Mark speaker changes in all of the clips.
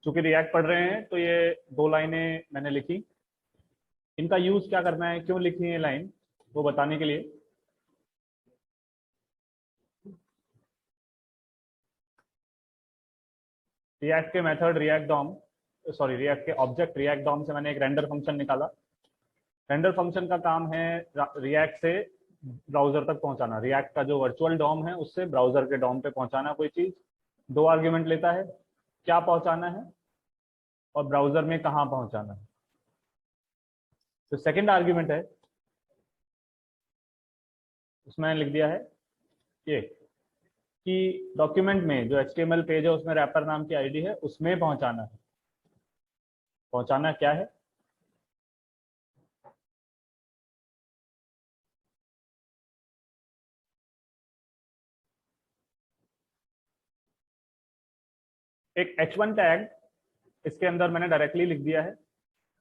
Speaker 1: चूंकि रिएक्ट पढ़ रहे हैं तो ये दो लाइनें मैंने लिखी, इनका यूज क्या करना है, क्यों लिखी है लाइन, वो बताने के लिए। रिएक्ट के method React DOM, sorry React के ऑब्जेक्ट रिएक्ट डॉम से मैंने एक रेंडर फंक्शन निकाला। रेंडर फंक्शन का काम है रिएक्ट से ब्राउजर तक पहुंचाना, रिएक्ट का जो वर्चुअल डॉम है उससे ब्राउजर के डॉम पे पहुंचाना कोई चीज। दो आर्ग्यूमेंट लेता है, क्या पहुंचाना है और ब्राउजर में कहां पहुंचाना है। तो सेकंड आर्ग्यूमेंट है, उसमें मैंने लिख दिया है ये कि डॉक्यूमेंट में जो HTML पेज है उसमें रैपर नाम की आईडी है, उसमें पहुंचाना है। पहुंचाना क्या है, एक H1 टैग इसके अंदर मैंने डायरेक्टली लिख दिया है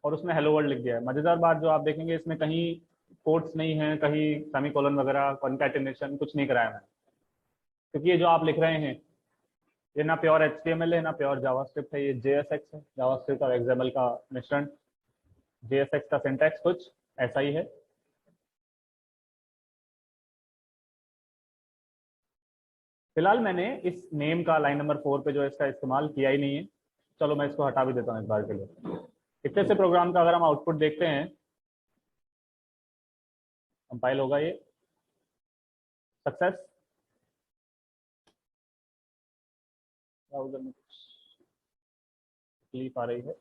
Speaker 1: और उसमें हेलो वर्ल्ड लिख दिया है। मजेदार बात जो आप देखेंगे इसमें कहीं कोट्स नहीं है, कहीं सेमीकोलन वगैरह कॉन्कैटिनेशन कुछ नहीं कराया मैंने, क्योंकि ये जो आप लिख रहे हैं ये ना प्योर HTML है ना प्योर जावास्क्रिप्ट है, ये JSX है, जावास्क्रिप्ट और XML का मिश्रण। JSX का सिंटैक्स कुछ ऐसा ही है। फिलहाल मैंने इस नेम का लाइन नंबर 4 पे जो है इसका इस्तेमाल किया ही नहीं है, चलो मैं इसको हटा भी देता हूँ इस बार के लिए। इतने से प्रोग्राम का अगर हम आउटपुट देखते हैं, कंपाइल होगा ये, सक्सेस, ब्राउजर में कुछ तकलीफ आ रही है,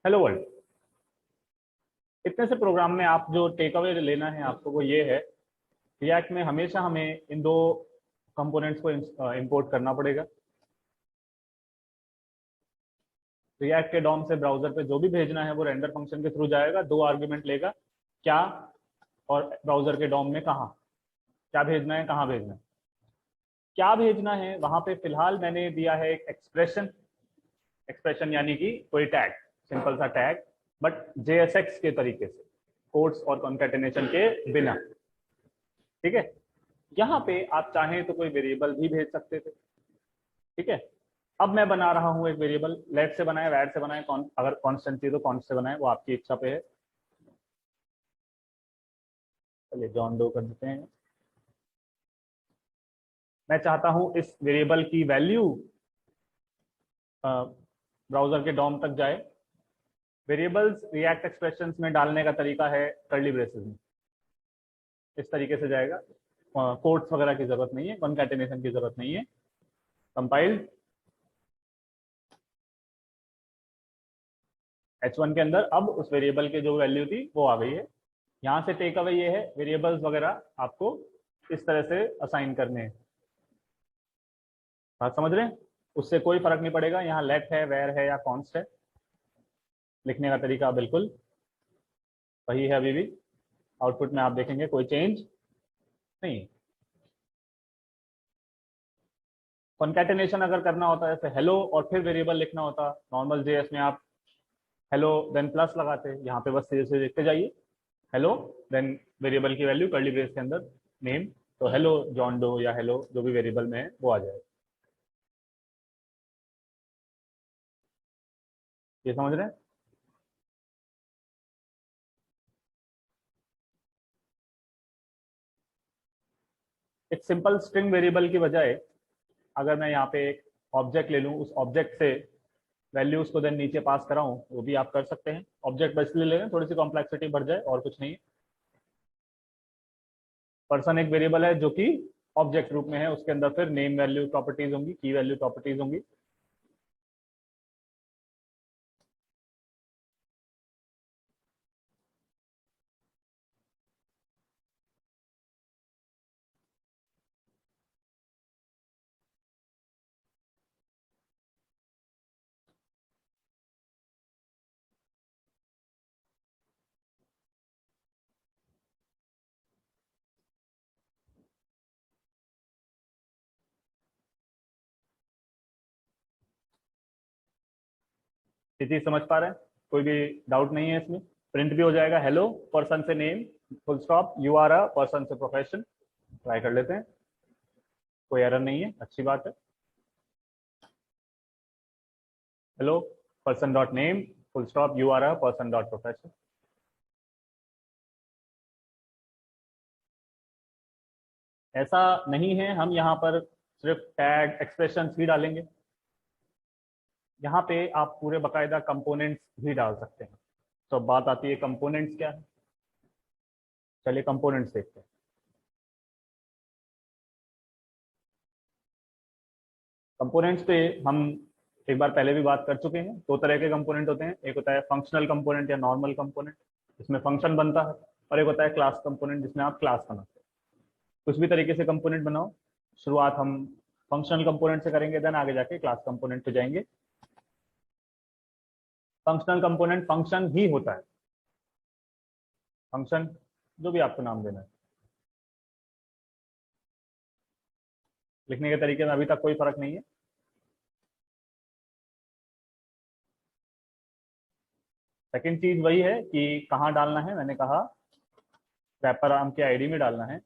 Speaker 1: हेलो वर्ल्ड। इतने से प्रोग्राम में आप जो टेक अवे लेना है आपको वो ये है, रिएक्ट में हमेशा हमें इन दो कंपोनेंट्स को इंपोर्ट करना पड़ेगा। रिएक्ट के डॉम से ब्राउजर पे जो भी भेजना है वो रेंडर फंक्शन के थ्रू जाएगा, दो आर्ग्यूमेंट लेगा, क्या और ब्राउजर के डॉम में कहाँ, क्या भेजना है कहाँ भेजना है। क्या भेजना है वहां पे फिलहाल मैंने दिया है एक एक्सप्रेशन, एक्सप्रेशन यानी कि कोई टैग, सिंपल सा टैग, बट JSX के तरीके से, कोट्स और कॉन्कैटिनेशन के बिना। ठीक है, यहाँ पे आप चाहें तो कोई वेरिएबल भी भेज सकते थे। ठीक है, अब मैं बना रहा हूं एक वेरिएबल, लेट से बनाए वैट से बनाए, अगर कॉन्स्टेंट चाहिए तो कॉन्स्ट से बनाए, वो आपकी इच्छा पे है। चलिए जॉन डो कर देते हैं। मैं चाहता हूं इस वेरिएबल की वैल्यू ब्राउजर के डॉम तक जाए। वेरिएबल्स रिएक्ट एक्सप्रेशंस में डालने का तरीका है कर्ली ब्रेसेस में, इस तरीके से जाएगा, कोट्स वगैरह की जरूरत नहीं है, कॉन्कैटिनेशन की जरूरत नहीं है। कंपाइल्ड, H1 के अंदर अब उस वेरिएबल की जो वैल्यू थी वो आ गई है। यहाँ से टेक अवे ये है, वेरिएबल्स वगैरह आपको इस तरह से असाइन करने हैं। बात समझ रहे हैं, उससे कोई फर्क नहीं पड़ेगा यहाँ लेट है, वेर है या कॉन्स्ट है, लिखने का तरीका बिल्कुल वही है अभी भी। आउटपुट में आप देखेंगे कोई चेंज नहीं। कॉन्कैटिनेशन अगर करना होता है जैसे हेलो और फिर वेरिएबल लिखना होता, नॉर्मल JS में आप हेलो देन प्लस लगाते, यहाँ पे बस सीधे से लिखते जाइए हेलो देन वेरिएबल की वैल्यू कर्ली ब्रेस के अंदर नेम, तो हेलो जॉन डो या हेलो जो भी वेरिएबल में है वो आ जाएगा। ये समझ रहे हैं। एक सिंपल स्ट्रिंग वेरिएबल की बजाय अगर मैं यहाँ पे एक ऑब्जेक्ट ले लूँ, उस ऑब्जेक्ट से वैल्यूज को देन नीचे पास कराऊं, वो भी आप कर सकते हैं। ऑब्जेक्ट बस इसलिए ले लें थोड़ी सी कॉम्प्लेक्सिटी बढ़ जाए और कुछ नहीं है। पर्सन एक वेरिएबल है जो कि ऑब्जेक्ट रूप में है, उसके अंदर फिर नेम वैल्यू प्रॉपर्टीज होंगी, की वैल्यू प्रॉपर्टीज होंगी। ये चीज समझ पा रहे हैं, कोई भी डाउट नहीं है इसमें। प्रिंट भी हो जाएगा हेलो पर्सन से name full stop, you are a person से प्रोफेशन। ट्राई कर लेते हैं, कोई एरर नहीं है, अच्छी बात है। Hello person dot name full stop you are a person dot profession. ऐसा नहीं है, हम यहाँ पर सिर्फ टैग एक्सप्रेशन ही डालेंगे। यहाँ पे आप पूरे बकायदा कंपोनेंट्स भी डाल सकते हैं। तो अब बात आती है कंपोनेंट्स क्या है। चलिए कंपोनेंट्स देखते हैं। कंपोनेंट्स पे हम एक बार पहले भी बात कर चुके हैं। दो तरह के कंपोनेंट होते हैं, एक होता है फंक्शनल कंपोनेंट या नॉर्मल कंपोनेंट, जिसमें फंक्शन बनता है, और एक होता है क्लास कंपोनेंट, जिसमें आप क्लास बनाते हैं। कुछ भी तरीके से कंपोनेंट बनाओ, शुरुआत हम फंक्शनल कंपोनेंट से करेंगे, देन आगे जाके क्लास कंपोनेंट पे जाएंगे। फंक्शनल कंपोनेंट फंक्शन ही होता है, फंक्शन जो भी आपको नाम देना है। लिखने के तरीके में अभी तक कोई फर्क नहीं है। सेकंड चीज वही है कि कहाँ डालना है। मैंने कहा रैपर आर्म के आईडी में डालना है।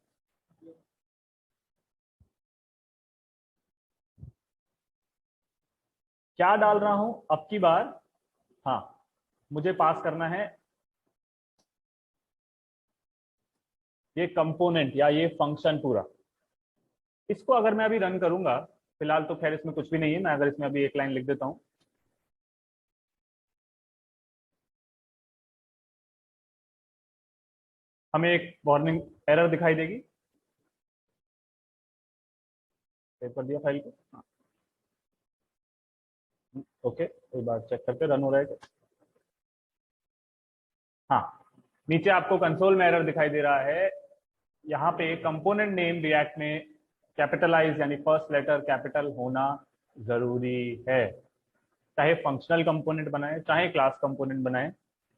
Speaker 1: क्या डाल रहा हूं अब की बार, हाँ, मुझे पास करना है ये कंपोनेंट या ये फंक्शन पूरा। इसको अगर मैं अभी रन करूंगा, फिलहाल तो खैर इसमें कुछ भी नहीं है, मैं अगर इसमें अभी एक लाइन लिख देता हूं, हमें एक वार्निंग एरर दिखाई देगी। सेव कर दिया फाइल को, हाँ, ओके, कोई बात, चेक करके रन हो रहा है क्या? हाँ, नीचे आपको कंसोल में एरर दिखाई दे रहा है। यहाँ पे कंपोनेंट नेम रिएक्ट में कैपिटलाइज यानी फर्स्ट लेटर कैपिटल होना जरूरी है। चाहे फंक्शनल कंपोनेंट बनाए चाहे क्लास कंपोनेंट बनाए,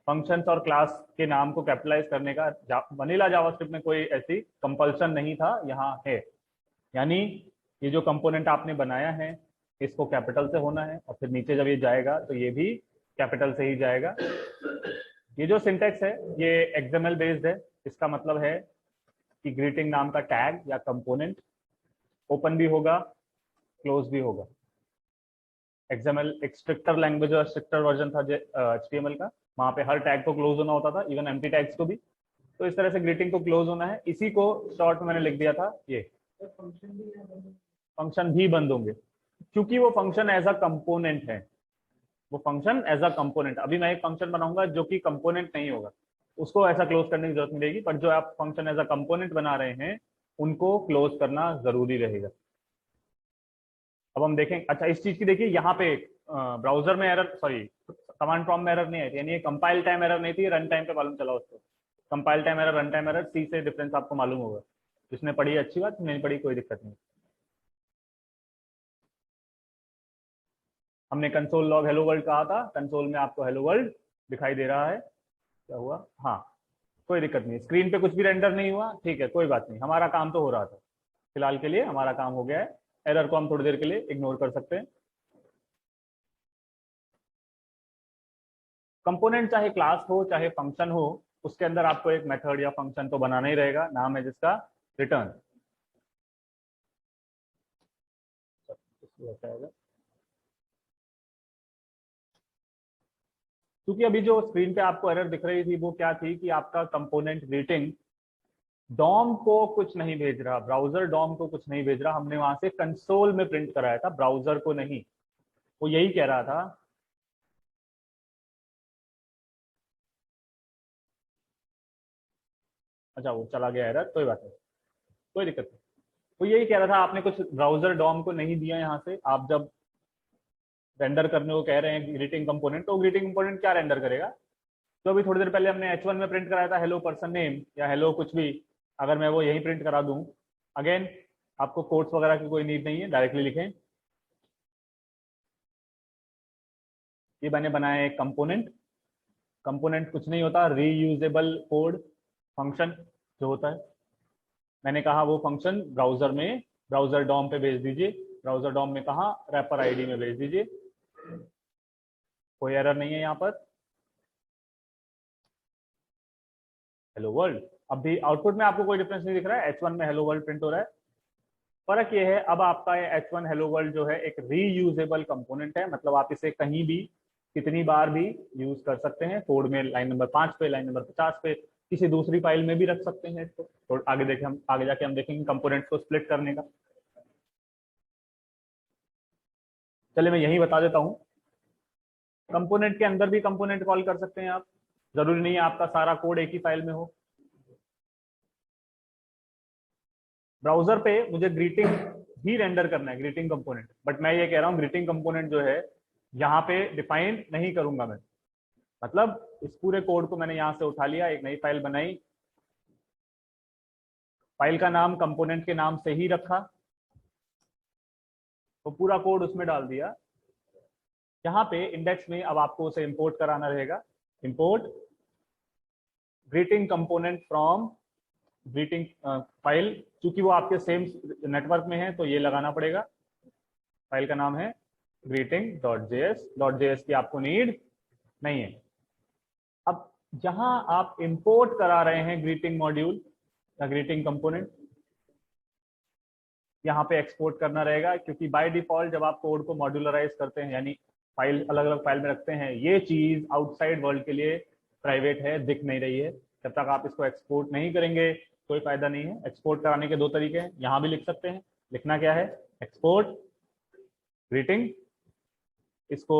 Speaker 1: फंक्शंस और क्लास के नाम को कैपिटलाइज करने का वनीला जावास्क्रिप्ट में कोई ऐसी कंपल्सन नहीं था, यहाँ है। यानी ये जो कंपोनेंट आपने बनाया है इसको कैपिटल से होना है, और फिर नीचे जब ये जाएगा तो ये भी कैपिटल से ही जाएगा। ये जो सिंटेक्स है ये एक्सएमएल बेस्ड है। इसका मतलब है कि ग्रीटिंग नाम का टैग या कंपोनेंट ओपन भी होगा, क्लोज भी होगा। एक्सएमएल एक स्ट्रिक्टर लैंग्वेज और स्ट्रिक्टर वर्जन था एचटीएमएल का, वहां पे हर टैग को क्लोज होना होता था, इवन एम्प्टी टैग्स को भी। तो इस तरह से ग्रीटिंग को क्लोज होना है। इसी को शॉर्ट में मैंने लिख दिया था, ये फंक्शन भी बंद होंगे क्योंकि वो फंक्शन एज अ कंपोनेंट है। वो फंक्शन एज अ कंपोनेंट, अभी मैं एक फंक्शन बनाऊंगा जो कि कंपोनेंट नहीं होगा, उसको ऐसा क्लोज करने की जरूरत नहीं रहेगी, पर जो आप फंक्शन एज अ कंपोनेंट बना रहे हैं उनको क्लोज करना जरूरी रहेगा। अब हम देखें, अच्छा इस चीज की देखिए, यहाँ पे ब्राउजर में एरर, सॉरी कमांड प्रॉम्प्ट में एरर नहीं आई थी, यानी ये कंपाइल टाइम एरर नहीं थी, रन टाइम पे मालूम चला उसको। Compile time error, run time error, C से डिफरेंस आपको मालूम होगा। जिसने पढ़ी अच्छी बात, नहीं पढ़ी कोई दिक्कत नहीं। हमने कंसोल लॉग हेलो वर्ल्ड कहा था, कंसोल में आपको हेलो वर्ल्ड दिखाई दे रहा है। क्या हुआ, हाँ, कोई दिक्कत नहीं, स्क्रीन पे कुछ भी रेंडर नहीं हुआ, ठीक है, कोई बात नहीं, हमारा काम तो हो रहा था। फिलहाल के लिए हमारा काम हो गया है। एरर को हम थोड़ी देर के लिए इग्नोर कर सकते हैं। कंपोनेंट चाहे क्लास हो चाहे फंक्शन हो, उसके अंदर आपको एक मेथड या फंक्शन तो बनाना ही रहेगा, नाम है जिसका रिटर्न। क्योंकि अभी जो स्क्रीन पे आपको एरर दिख रही थी वो क्या थी कि आपका कंपोनेंट ग्रीटिंग डॉम को कुछ नहीं भेज रहा, ब्राउजर डॉम को कुछ नहीं भेज रहा, हमने वहां से कंसोल में प्रिंट कराया था, ब्राउजर को नहीं। वो यही कह रहा था, अच्छा वो चला गया एरर, कोई बात नहीं, कोई दिक्कत नहीं। वो यही कह रहा था आपने कुछ ब्राउजर डॉम को नहीं दिया, यहाँ से आप जब रेंडर करने को कह रहे हैं ग्रीटिंग कंपोनेंट, तो ग्रीटिंग कंपोनेंट क्या रेंडर करेगा? तो अभी थोड़ी देर पहले हमने H1 में प्रिंट कराया था हेलो पर्सन नेम या हेलो कुछ भी, अगर मैं वो यही प्रिंट करा दूं, अगेन आपको कोट्स वगैरह की कोई नीड नहीं है, डायरेक्टली लिखें ये मैंने बनाया है एक कंपोनेंट। कंपोनेंट कुछ नहीं होता, रीयूजेबल कोड फंक्शन जो होता है। मैंने कहा वो फंक्शन ब्राउजर में, ब्राउजर डॉम पे भेज दीजिए। ब्राउजर डॉम में कहा, रैपर आईडी में भेज दीजिए। कोई एरर नहीं है यहाँ पर। हेलो वर्ल्ड, अब भी आउटपुट में आपको कोई डिफरेंस नहीं दिख रहा है, H1 में हेलो वर्ल्ड प्रिंट हो रहा है। फर्क ये है, अब आपका ये H1 हेलो वर्ल्ड जो है एक रीयूजेबल कंपोनेंट है, मतलब आप इसे कहीं भी कितनी बार भी यूज कर सकते हैं। कोड में लाइन नंबर 5 पे, लाइन नंबर 50 पे, किसी दूसरी फाइल में भी रख सकते हैं इसको। तो आगे देखें, हम आगे जाके हम देखेंगे कंपोनेंट्स को स्प्लिट करने का। चलिए मैं यही बता देता हूँ, कंपोनेंट के अंदर भी कंपोनेंट कॉल कर सकते हैं आप, जरूरी नहीं है आपका सारा कोड एक ही फाइल में हो। ब्राउजर पे मुझे ग्रीटिंग ही रेंडर करना है, ग्रीटिंग कंपोनेंट, बट मैं ये कह रहा हूँ ग्रीटिंग कंपोनेंट जो है यहाँ पे डिफाइन नहीं करूंगा मैं। मतलब इस पूरे कोड को मैंने यहाँ से उठा लिया, एक नई फाइल बनाई, फाइल का नाम कंपोनेंट के नाम से ही रखा, तो पूरा कोड उसमें डाल दिया। यहाँ पे इंडेक्स में अब आपको उसे इंपोर्ट कराना रहेगा, import greeting component from greeting file, चूंकि वो आपके सेम नेटवर्क में है तो ये लगाना पड़ेगा। फाइल का नाम है greeting.js, .js की आपको नीड नहीं है। अब जहां आप इंपोर्ट करा रहे हैं ग्रीटिंग मॉड्यूल या ग्रीटिंग कंपोनेंट, यहाँ पे एक्सपोर्ट करना रहेगा, क्योंकि बाय डिफॉल्ट जब आप कोड को मॉड्यूलराइज करते हैं यानी फाइल अलग अलग फाइल में रखते हैं, ये चीज आउटसाइड वर्ल्ड के लिए प्राइवेट है, दिख नहीं रही है। जब तक आप इसको एक्सपोर्ट नहीं करेंगे कोई फायदा नहीं है। एक्सपोर्ट कराने के दो तरीके हैं, यहाँ भी लिख सकते हैं। लिखना क्या है, एक्सपोर्ट ग्रीटिंग, इसको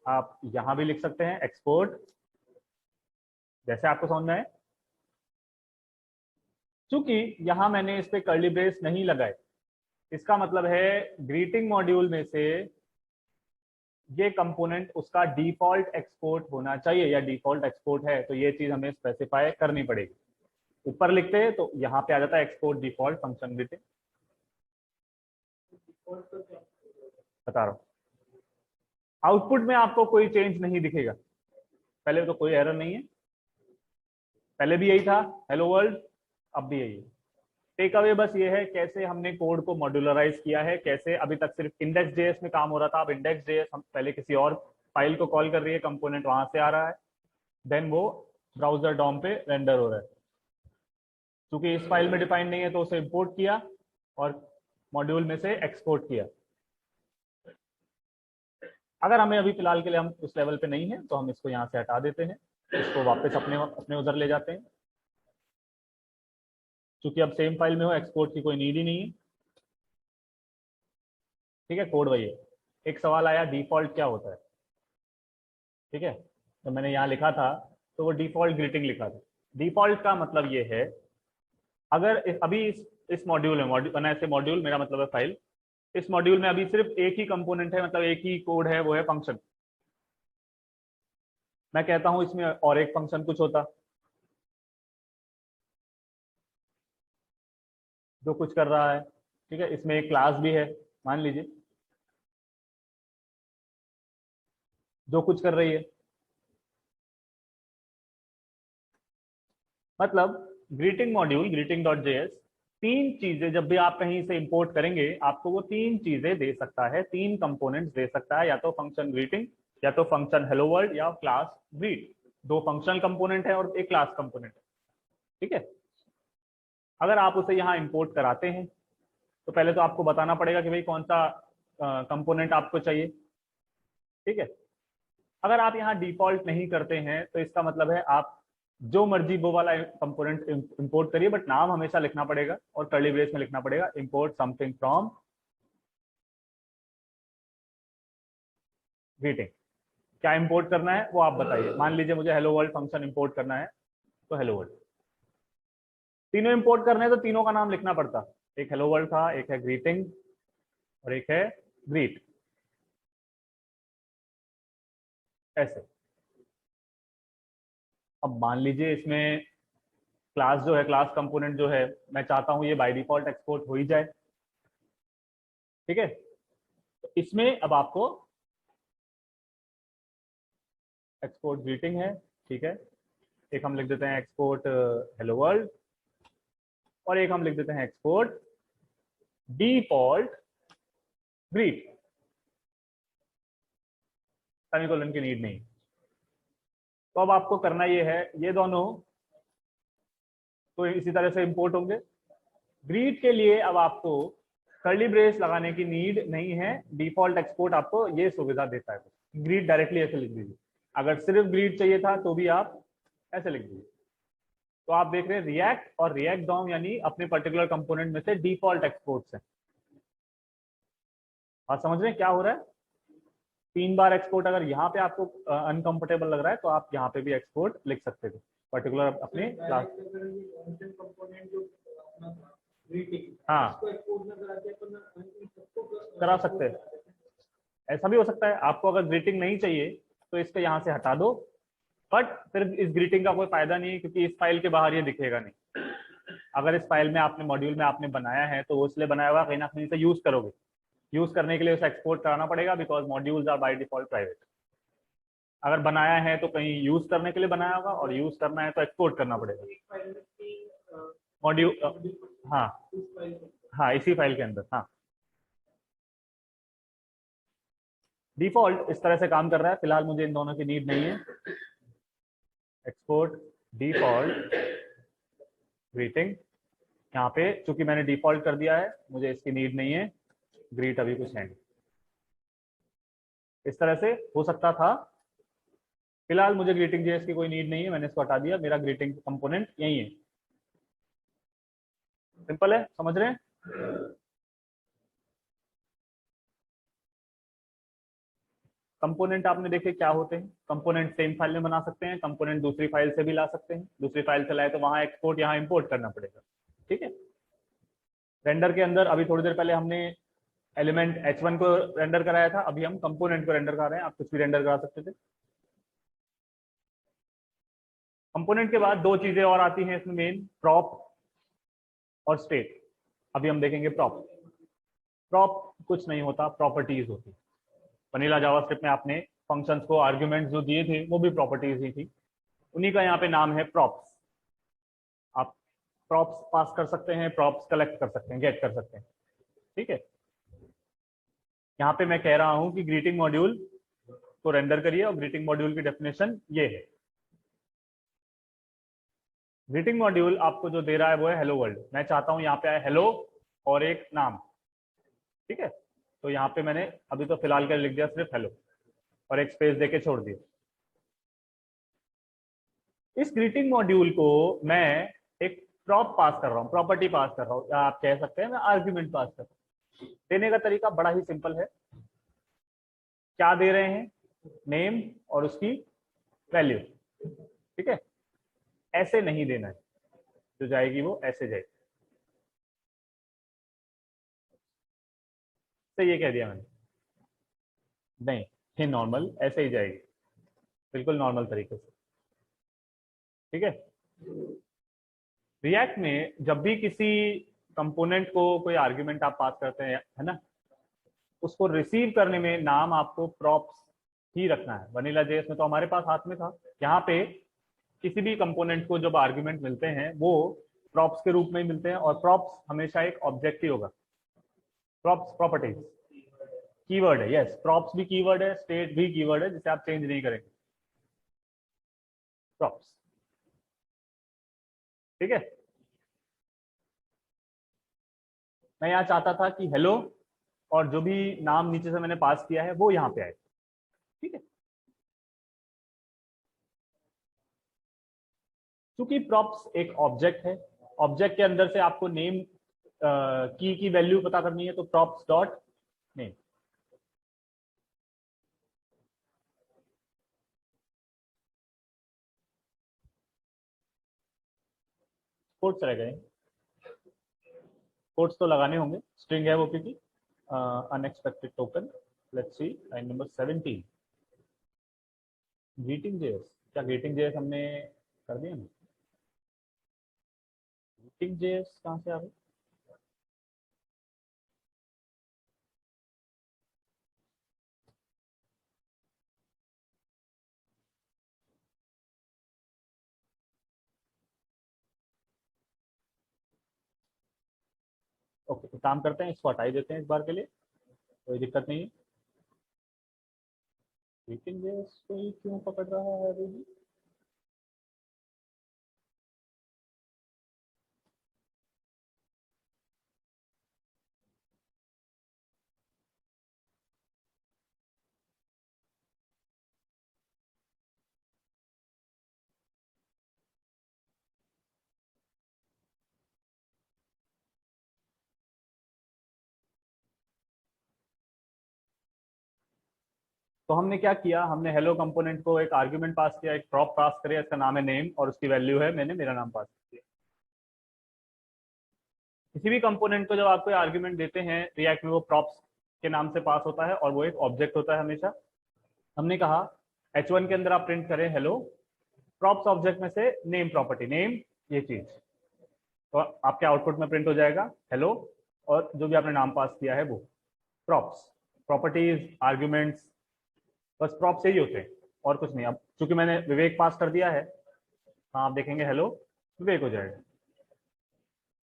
Speaker 1: आप यहाँ भी लिख सकते हैं एक्सपोर्ट, जैसे आपको समझ में आए। चूंकि यहाँ मैंने इस पे कर्ली ब्रेस नहीं लगाए, इसका मतलब है ग्रीटिंग मॉड्यूल में से ये कंपोनेंट उसका डिफॉल्ट एक्सपोर्ट होना चाहिए, या डिफॉल्ट एक्सपोर्ट है तो ये चीज हमें स्पेसिफाई करनी पड़ेगी। ऊपर लिखते हैं तो यहाँ पे आ जाता है एक्सपोर्ट डिफॉल्ट फंक्शन ग्रीटिंग। बता रहा हूँ, आउटपुट में आपको कोई चेंज नहीं दिखेगा, पहले तो कोई एरर नहीं है, पहले भी यही था हेलो वर्ल्ड, अब भी यही है। टेक अवे बस ये है कैसे हमने कोड को मॉड्यूलराइज किया है, कैसे अभी तक सिर्फ इंडेक्स जेएस में काम हो रहा था, अब इंडेक्स जेएस हम पहले किसी और फाइल को कॉल कर रही है, कंपोनेंट वहां से आ रहा है, देन वो ब्राउजर डॉम पे रेंडर हो रहा है। क्योंकि इस फाइल में डिफाइन नहीं है तो उसे इंपोर्ट किया और मॉड्यूल में से एक्सपोर्ट किया। अगर हमें अभी फिलहाल के लिए हम उस लेवल पे नहीं है तो हम इसको यहाँ से हटा देते हैं, इसको वापस अपने अपने उधर ले जाते हैं। क्योंकि अब सेम फाइल में हो, एक्सपोर्ट की कोई नीड ही नहीं है। ठीक है, कोड वही है। एक सवाल आया डिफॉल्ट क्या होता है, ठीक है, तो मैंने यहाँ लिखा था तो वो डिफॉल्ट ग्रीटिंग लिखा था। डिफॉल्ट का मतलब ये है, अगर अभी इस मॉड्यूल में बना से मॉड्यूल, मेरा मतलब है फाइल, इस मॉड्यूल में अभी सिर्फ एक ही कंपोनेंट है, मतलब एक ही कोड है, वो है फंक्शन। मैं कहता हूं इसमें और एक फंक्शन कुछ होता जो कुछ कर रहा है, ठीक है, इसमें एक क्लास भी है मान लीजिए जो कुछ कर रही है। मतलब ग्रीटिंग मॉड्यूल greeting.js तीन चीजें जब भी आप कहीं से इंपोर्ट करेंगे आपको वो तीन चीजें दे सकता है, तीन कंपोनेंट्स दे सकता है, या तो फंक्शन ग्रीटिंग, या तो फंक्शन हेलो वर्ल्ड, या क्लास ग्रीट। दो फंक्शनल कंपोनेंट है और एक क्लास कंपोनेंट है, ठीक है। अगर आप उसे यहाँ इंपोर्ट कराते हैं तो पहले तो आपको बताना पड़ेगा कि भाई कौन सा कंपोनेंट आपको चाहिए, ठीक है। अगर आप यहाँ डिफॉल्ट नहीं करते हैं तो इसका मतलब है आप जो मर्जी वो वाला कंपोनेंट इंपोर्ट करिए, बट नाम हमेशा लिखना पड़ेगा और कर्ली ब्रेस में लिखना पड़ेगा इंपोर्ट समथिंग फ्रॉम ग्रीटिंग। क्या इंपोर्ट करना है वो आप बताइए। मान लीजिए मुझे हेलो वर्ल्ड फंक्शन इंपोर्ट करना है, तो हेलो वर्ल्ड। तीनों इंपोर्ट करने हैं तो तीनों का नाम लिखना पड़ता, एक हेलो वर्ल्ड था, एक है ग्रीटिंग और एक है ग्रीट, ऐसे। अब मान लीजिए इसमें क्लास जो है, क्लास कंपोनेंट जो है, मैं चाहता हूं ये बाय डिफॉल्ट एक्सपोर्ट हो ही जाए, ठीक है। तो इसमें अब आपको एक्सपोर्ट ग्रीटिंग है, ठीक है, एक हम लिख देते हैं एक्सपोर्ट हेलो वर्ल्ड, और एक हम लिख देते हैं एक्सपोर्ट डिफॉल्ट ग्रीट। सेमीकोलन की नीड नहीं। तो अब आपको करना ये है, ये दोनों तो इसी तरह से इंपोर्ट होंगे। ग्रीट के लिए अब आपको कर्ली ब्रेस लगाने की नीड नहीं है, डिफॉल्ट एक्सपोर्ट आपको ये सुविधा देता है। ग्रीड डायरेक्टली ऐसे लिख दीजिए, अगर सिर्फ ग्रीड चाहिए था तो भी आप ऐसे लिख दीजिए। तो आप देख रहे हैं रिएक्ट और रिएक्ट डॉम यानी अपने पर्टिकुलर कंपोनेंट में से डिफॉल्ट एक्सपोर्ट्स है। आप समझ रहे हैं क्या हो रहा है? 3 बार एक्सपोर्ट, अगर यहाँ पे आपको अनकंफर्टेबल लग रहा है तो आप यहाँ पे भी एक्सपोर्ट लिख सकते थे पर्टिकुलर अपने क्लास। हाँ करा सकते हैं, ऐसा भी हो सकता है। आपको अगर ग्रीटिंग नहीं चाहिए तो इसको यहाँ से हटा दो, बट फिर इस ग्रीटिंग का कोई फायदा नहीं है क्योंकि इस फाइल के बाहर ये दिखेगा नहीं। अगर इस फाइल में आपने मॉड्यूल में आपने बनाया है तो वो इसलिए बनाया हुआ कहीं ना कहीं से यूज करोगे, यूज करने के लिए उसे एक्सपोर्ट कराना पड़ेगा because modules are by default private. अगर बनाया है तो कहीं यूज करने के लिए बनाया होगा और यूज करना है तो एक्सपोर्ट करना पड़ेगा मॉड्यूल। हाँ हाँ इसी फाइल के अंदर। हाँ डिफॉल्ट इस तरह से काम कर रहा है, फिलहाल मुझे इन दोनों की नीड नहीं है। एक्सपोर्ट डिफॉल्ट ग्रीटिंग, यहाँ पे चूंकि मैंने डिफॉल्ट कर दिया है मुझे इसकी नीड नहीं है, ग्रीट अभी कुछ है नहीं। इस तरह से हो सकता था। फिलहाल मुझे ग्रीटिंग जेएस की कोई नीड नहीं है, मैंने इसको हटा दिया, मेरा ग्रीटिंग कंपोनेंट यही है। सिंपल है, समझ रहे हैं? कंपोनेंट आपने देखे क्या होते हैं, कंपोनेंट सेम फाइल में बना सकते हैं, कंपोनेंट दूसरी फाइल से भी ला सकते हैं, दूसरी फाइल से लाए तो वहां एक्सपोर्ट यहाँ इंपोर्ट करना पड़ेगा। ठीक है। रेंडर के अंदर अभी थोड़ी देर पहले हमने एलिमेंट H1 को रेंडर कराया था, अभी हम कंपोनेंट को रेंडर कर रहे हैं, आप कुछ भी रेंडर करा सकते थे। कंपोनेंट के बाद दो चीजें और आती हैं इसमें मेन, प्रॉप और स्टेट। अभी हम देखेंगे प्रॉप। प्रॉप कुछ नहीं होता, प्रॉपर्टीज होती। वनीला जावास्क्रिप्ट में आपने फंक्शंस को आर्ग्यूमेंट्स जो दिए थे वो भी प्रॉपर्टीज ही थी, उन्हीं का यहाँ पे नाम है प्रॉप्स। आप प्रॉप्स पास कर सकते हैं, प्रॉप्स कलेक्ट कर सकते हैं, गेट कर सकते हैं। ठीक है। यहाँ पे मैं कह रहा हूँ कि ग्रीटिंग मॉड्यूल को रेंडर करिए और ग्रीटिंग मॉड्यूल की डेफिनेशन ये है। ग्रीटिंग मॉड्यूल आपको जो दे रहा है वो है हेलो वर्ल्ड। मैं चाहता हूँ यहाँ पे आए हेलो और एक नाम। ठीक है, तो यहाँ पे मैंने अभी तो फिलहाल के लिए लिख दिया सिर्फ हेलो और एक स्पेस देके छोड़ दिया। इस ग्रीटिंग मॉड्यूल को मैं एक प्रॉप पास कर रहा हूँ, प्रॉपर्टी पास कर रहा हूँ, या आप कह सकते हैं मैं आर्ग्यूमेंट पास कर रहा हूँ। देने का तरीका बड़ा ही सिंपल है। क्या दे रहे हैं? नेम और उसकी वैल्यू। ठीक है, ऐसे नहीं देना है, जो जाएगी वो ऐसे जाएगी। तो ये कह दिया मैंने, नहीं ये नॉर्मल ऐसे ही जाएगी, बिल्कुल नॉर्मल तरीके से। ठीक है। रिएक्ट में जब भी किसी कंपोनेंट को कोई आर्ग्यूमेंट आप पास करते हैं, है ना, उसको रिसीव करने में नाम आपको प्रॉप्स ही रखना है। वनीला जेएस में तो हमारे पास हाथ में था, यहाँ पे किसी भी कंपोनेंट को जब आर्ग्यूमेंट मिलते हैं वो प्रॉप्स के रूप में ही मिलते हैं, और प्रॉप्स हमेशा एक ऑब्जेक्ट ही होगा। प्रॉप्स प्रॉपर्टीज कीवर्ड है, यस प्रॉप्स भी कीवर्ड है, स्टेट भी कीवर्ड है जिसे आप चेंज नहीं करेंगे। प्रॉप्स। ठीक है। मैं यहाँ चाहता था कि हेलो और जो भी नाम नीचे से मैंने पास किया है वो यहाँ पे आए। ठीक है। क्योंकि प्रॉप्स एक ऑब्जेक्ट है, ऑब्जेक्ट के अंदर से आपको नेम की वैल्यू पता करनी है, तो प्रॉप्स डॉट नेम। कोट्स रह गए, कोट्स तो लगाने होंगे, स्ट्रिंग है वो क्योंकि unexpected token. Let's see line number 17। Greeting JS, क्या ग्रीटिंग जेएस हमने कर दिया ना? ग्रीटिंग जेएस कहाँ से आ गई? ओके, तो काम करते हैं, इसको हटा ही देते हैं इस बार के लिए, कोई दिक्कत नहीं है। ग्रीटिंग जेएस कोई क्यों पकड़ रहा है अभी भी? तो हमने क्या किया, हमने हेलो कंपोनेंट को एक आर्ग्यूमेंट पास किया, एक प्रॉप पास किया, इसका नाम है नेम और उसकी वैल्यू है मैंने मेरा नाम पास किया। किसी भी कंपोनेंट को जब आप कोई आर्ग्यूमेंट देते हैं रिएक्ट में, वो प्रॉप्स के नाम से पास होता है और वो एक ऑब्जेक्ट होता है हमेशा। हमने कहा h1 के अंदर आप प्रिंट करें हेलो, प्रॉप्स ऑब्जेक्ट में से नेम प्रॉपर्टी, नेम ये चीज, तो आपके आउटपुट में प्रिंट हो जाएगा हेलो, और जो भी आपने नाम पास किया है वो प्रॉप्स, प्रॉपर्टीज, आर्ग्यूमेंट्स, बस प्रॉप्स यही होते हैं और कुछ नहीं। अब चूंकि मैंने विवेक पास कर दिया है, हाँ आप देखेंगे हेलो विवेक हो जाएगा।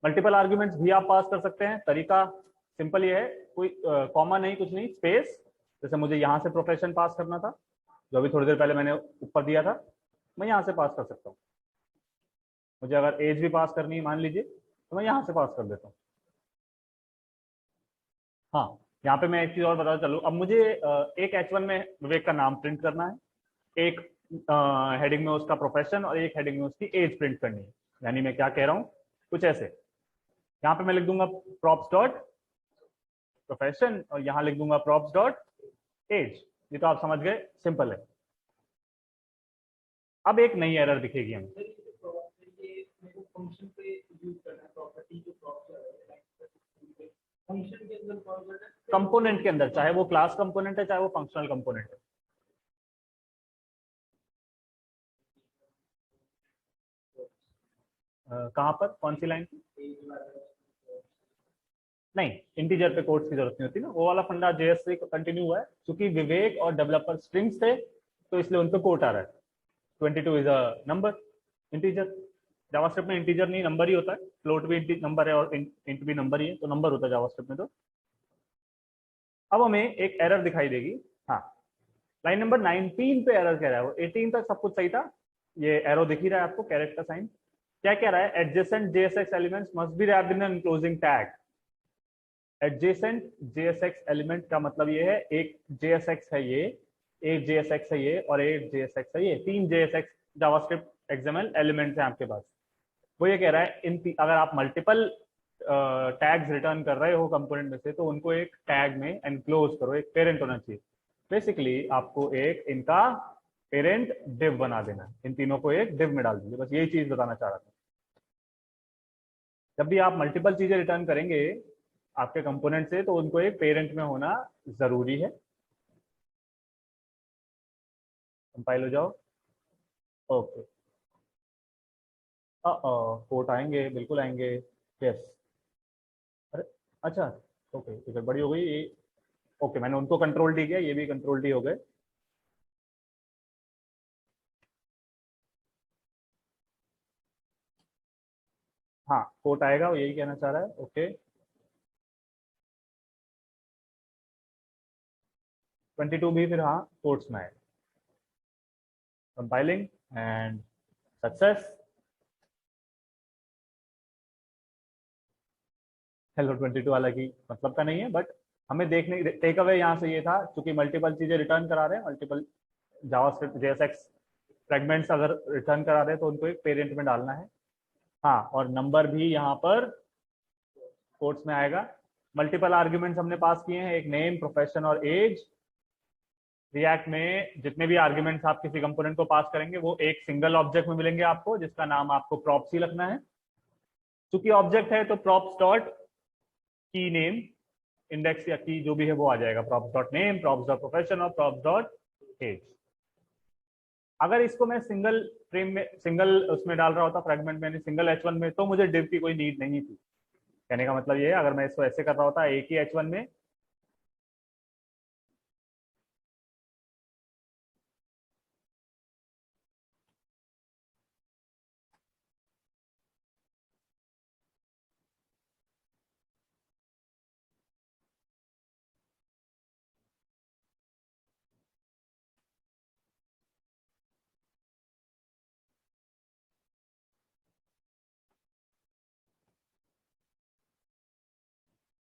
Speaker 1: मल्टीपल आर्ग्यूमेंट्स भी आप पास कर सकते हैं, तरीका सिंपल ये है, कोई कॉमा नहीं, कुछ नहीं, स्पेस। जैसे मुझे यहाँ से प्रोफेशन पास करना था, जो अभी थोड़ी देर पहले मैंने ऊपर दिया था, मैं यहाँ से पास कर सकता हूँ। मुझे अगर एज भी पास करनी है मान लीजिए, तो मैं यहाँ से पास कर देता हूँ। हाँ, यहाँ पे मैं एक चीज और बताता चलूँ, अब मुझे एक H1 में विवेक का नाम प्रिंट करना है, एक हेडिंग में उसका प्रोफेशन और एक हेडिंग में उसकी एज प्रिंट करनी है। यानी मैं क्या कह रहा हूँ, कुछ ऐसे, यहाँ पे मैं लिख दूंगा प्रॉप्स डॉट प्रोफेशन और यहाँ लिख दूंगा प्रॉप्स डॉट एज। ये तो आप समझ गए, सिंपल है। अब एक नई एरर दिखेगी हमें, कंपोनेंट के अंदर, चाहे वो क्लास कंपोनेंट है चाहे वो फंक्शनल कंपोनेंट है। कहाँ पर, कौन सी लाइन? नहीं, इंटीजर पे कोट्स की जरूरत नहीं होती ना, वो वाला फंडा जेएस से कंटिन्यू हुआ है। क्योंकि विवेक और डेवलपर स्ट्रिंग्स थे तो इसलिए उन पे कोट आ रहा है। 22 is a number, integer. JavaScript में इंटीजर नहीं नंबर ही होता है, फ्लोट भी नंबर है और इंट भी नंबर ही है, तो नंबर होता है जावास्क्रिप्ट में। तो अब हमें एक एरर दिखाई देगी, हाँ लाइन नंबर 19 पे एरर कह रहा है, वो 18 तक सब कुछ सही था। ये एरो दिख ही रहा है आपको, कैरेट का साइन। क्या कह रहा है, adjacent JSX elements must be wrapped in an enclosing tag. Adjacent JSX element का मतलब ये है, एक जेएसएक्स है ये, एक जेएसएक्स है ये और एक जेएसएक्स है ये, तीन जेएसएक्स जावास्क्रिप्ट एक्सएमएल एलिमेंट्स हैं आपके पास। वो ये कह रहा है अगर आप मल्टीपल टैग्स रिटर्न कर रहे हो कंपोनेंट में से, तो उनको एक टैग में एनक्लोज करो, एक पेरेंट होना चाहिए। बेसिकली आपको एक इनका पेरेंट डिव बना देना है, इन तीनों को एक डिव में डाल दीजिए, बस यही चीज बताना चाह रहा था। जब भी आप मल्टीपल चीजें रिटर्न करेंगे आपके कंपोनेंट से, तो उनको एक पेरेंट में होना जरूरी है। कंपाइल हो जाओ, ओके। कोट आएंगे, बिल्कुल आएंगे, यस। अरे अच्छा, ओके, ये गड़बड़ी हो गई ये। ओके, मैंने उनको कंट्रोल डी किया, ये भी कंट्रोल डी हो गए। हाँ कोट आएगा, वो यही कहना चाह रहा है, ओके। 22 भी फिर हाँ कोट्स में आएगा। Compiling and success. हेलो 22 वाला की मतलब का नहीं है, बट हमें देखने, टेक अवे यहाँ से ये था, क्योंकि मल्टीपल चीजें रिटर्न करा रहे हैं, मल्टीपल जावास्क्रिप्ट जेएसएक्स फ्रेगमेंट्स अगर रिटर्न करा रहे हैं, तो उनको एक पेरेंट में डालना है। हाँ, और नंबर भी यहाँ पर कोट्स में आएगा। मल्टीपल आर्ग्यूमेंट्स हमने पास किए हैं, एक नेम, प्रोफेशन और एज। रिएक्ट में जितने भी आर्ग्यूमेंट्स आप किसी कंपोनेंट को पास करेंगे, वो एक सिंगल ऑब्जेक्ट में मिलेंगे आपको, जिसका नाम आपको प्रॉप्स ही रखना है। चूंकि ऑब्जेक्ट है तो प्रॉप्स डॉट की नेम, इंडेक्स या की जो भी है वो आ जाएगा, props dot name, props dot profession और प्रॉप्स डॉट एज। अगर इसको मैं सिंगल फ्रेम में, सिंगल उसमें डाल रहा होता फ्रेगमेंट में, सिंगल H1 में, तो मुझे डिव की कोई नीड नहीं थी। कहने का मतलब ये है, अगर मैं इसको ऐसे कर रहा होता एक ही H1 में,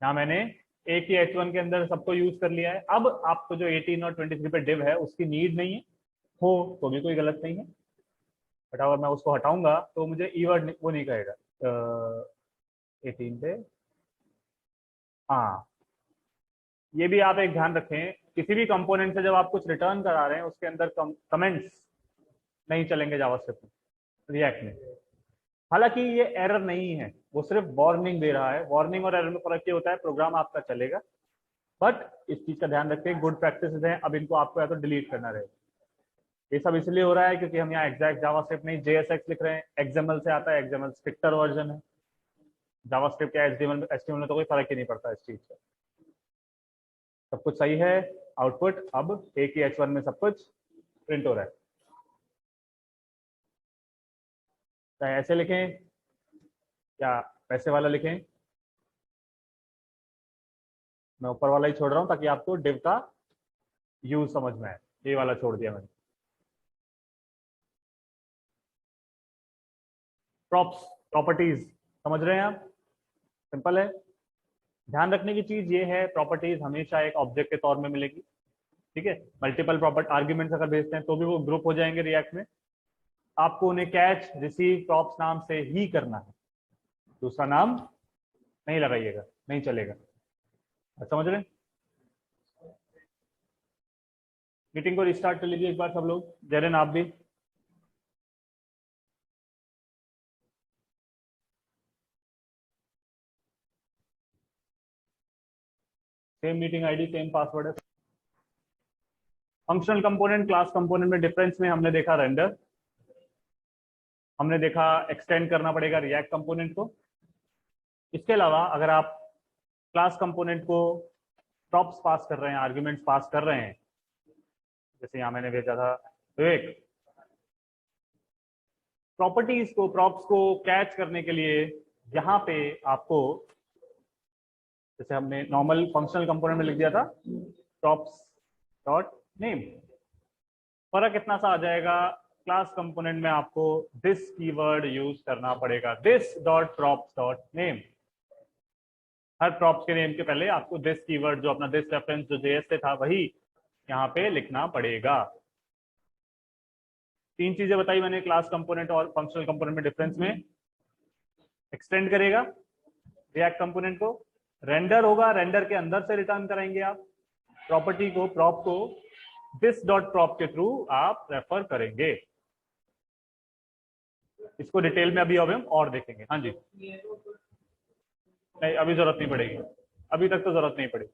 Speaker 1: यहाँ मैंने एक ही H1 के अंदर सबको यूज कर लिया है। अब आपको जो 18 और 23 पे डिव है उसकी नीड नहीं है, हो तो भी कोई गलत नहीं है, बट अगर मैं उसको हटाऊंगा तो मुझे ईवर्ड वो नहीं कहेगा। 18 पे, हाँ ये भी आप एक ध्यान रखें, किसी भी कंपोनेंट से जब आप कुछ रिटर्न करा रहे हैं उसके अंदर कमेंट्स नहीं चलेंगे जावास्क्रिप्ट में, रिएक्ट में। हालांकि ये एरर नहीं है, वो सिर्फ वार्निंग दे रहा है। वार्निंग और एरर में फर्क ये होता है, प्रोग्राम आपका चलेगा, बट इस चीज का ध्यान रखें, गुड प्रैक्टिसेस हैं, अब इनको आपको या तो डिलीट करना रहेगा। ये सब इसलिए हो रहा है क्योंकि हम यहाँ एग्जैक्ट जावास्क्रिप्ट नहीं JSX लिख रहे हैं, एक्सएमएल से आता है, एक्सएमएल स्ट्रिक्टर वर्जन है। जावास्क्रिप्ट या एचटीएमएल में तो कोई फर्क ही नहीं पड़ता इस चीज का। सब कुछ सही है, आउटपुट अब एक ही H1 में सब कुछ प्रिंट हो रहा है। चाहे ऐसे लिखें या वैसे वाला लिखें, मैं ऊपर वाला ही छोड़ रहा हूं ताकि आपको डिव का यूज समझ में आए। ये वाला छोड़ दिया मैंने। प्रॉप्स, प्रॉपर्टीज समझ रहे हैं आप, सिंपल है। ध्यान रखने की चीज ये है, प्रॉपर्टीज हमेशा एक ऑब्जेक्ट के तौर में मिलेगी, ठीक है। मल्टीपल प्रॉपर्टी आर्ग्यूमेंट्स अगर भेजते हैं तो भी वो ग्रुप हो जाएंगे रिएक्ट में। आपको उन्हें कैच, रिसीव, प्रॉप्स नाम से ही करना है, दूसरा नाम नहीं लगाइएगा, नहीं चलेगा। समझ रहे हैं? मीटिंग को रिस्टार्ट कर लीजिए एक बार सब लोग, जैन आप भी। Same meeting ID, same password है। फंक्शनल कंपोनेंट, क्लास कंपोनेंट में डिफरेंस में हमने देखा रेंडर, हमने देखा एक्सटेंड करना पड़ेगा रिएक्ट कंपोनेंट को। इसके अलावा अगर आप क्लास कंपोनेंट को प्रॉप्स पास कर रहे हैं, आर्ग्यूमेंट्स पास कर रहे हैं, जैसे यहां मैंने भेजा था विवेक, प्रॉपर्टीज को, प्रॉप्स को कैच करने के लिए यहाँ पे आपको, जैसे हमने नॉर्मल फंक्शनल कंपोनेंट में लिख दिया था प्रॉप्स डॉट नेम, फर्क इतना सा आ जाएगा, क्लास कंपोनेंट में आपको दिस कीवर्ड यूज करना पड़ेगा, this dot props dot name. Her props के नेम के पहले आपको दिस कीवर्ड, जो अपना दिस रेफरेंस जो जेएस से था, वही यहाँ पे लिखना पड़ेगा। तीन चीजें बताई मैंने क्लास कंपोनेंट और फंक्शनल कंपोनेंट में डिफरेंस में। एक्सटेंड करेगा रिएक्ट कंपोनेंट को, रेंडर होगा, रेंडर के अंदर से रिटर्न कराएंगे आप प्रॉपर्टी को, प्रॉप को दिस डॉट प्रॉप के थ्रू आप रेफर करेंगे। इसको डिटेल में अभी हम और देखेंगे। हाँ जी, नहीं अभी जरूरत नहीं पड़ेगी, अभी तक तो जरूरत नहीं पड़ेगी,